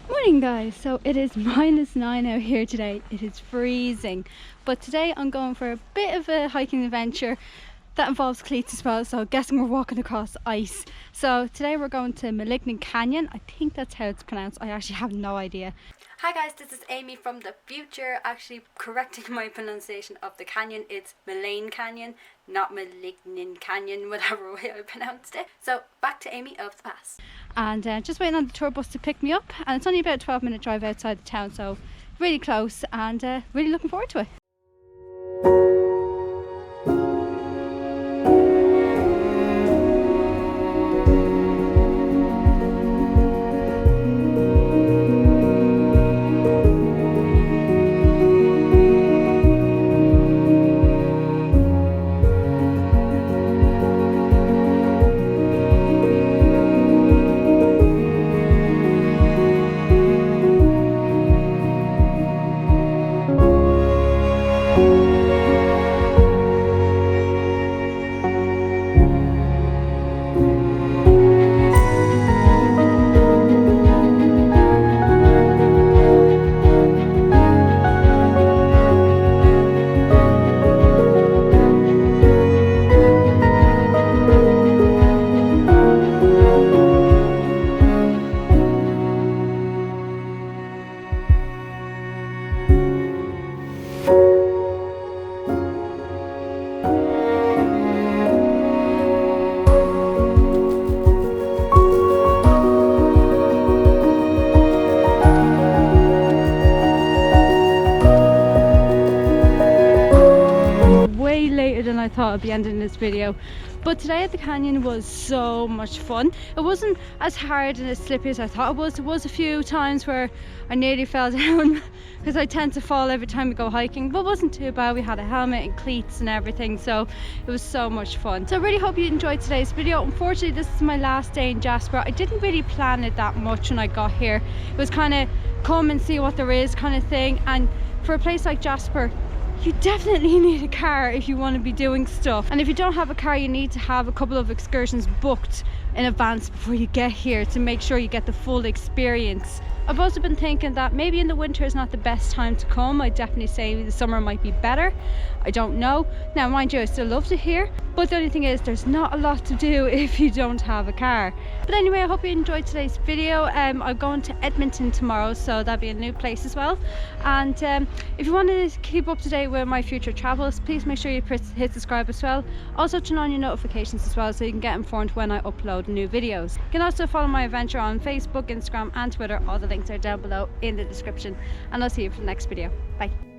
Morning guys, so it is -9 out here today. It is freezing, but today I'm going for a bit of a hiking adventure that involves cleats as well, so guessing we're walking across ice. So today we're going to Maligne Canyon. I think that's how it's pronounced. I actually have no idea. Hi guys, this is Amy from the future, actually correcting my pronunciation of the canyon. It's Maligne Canyon, not Maligne Canyon, whatever way I pronounced it. So back to Amy of the past. And just waiting on the tour bus to pick me up, and it's only about a 12-minute drive outside the town, so really close, and really looking forward to it. Than I thought I'd be ending this video, but today at the canyon was so much fun. It wasn't as hard and as slippy as I thought it was. There was a few times where I nearly fell down because I tend to fall every time we go hiking, but it wasn't too bad. We had a helmet and cleats and everything, so it was so much fun. So I really hope you enjoyed today's video. Unfortunately, this is my last day in Jasper. I didn't really plan it that much when I got here. It was kind of come and see what there is kind of thing, and for a place like Jasper, you definitely need a car if you want to be doing stuff. And if you don't have a car, you need to have a couple of excursions booked in advance before you get here to make sure you get the full experience. I've also been thinking that maybe in the winter is not the best time to come. I'd definitely say the summer might be better. I don't know. Now mind you, I still love it here, but the only thing is there's not a lot to do if you don't have a car. But anyway, I hope you enjoyed today's video. I'm going to Edmonton tomorrow, so that'll be a new place as well. And if you want to keep up to date with my future travels, please make sure you hit subscribe as well. Also turn on your notifications as well so you can get informed when I upload new videos. You can also follow my adventure on Facebook, Instagram and Twitter. All the links are down below in the description, and I'll see you for the next video. Bye.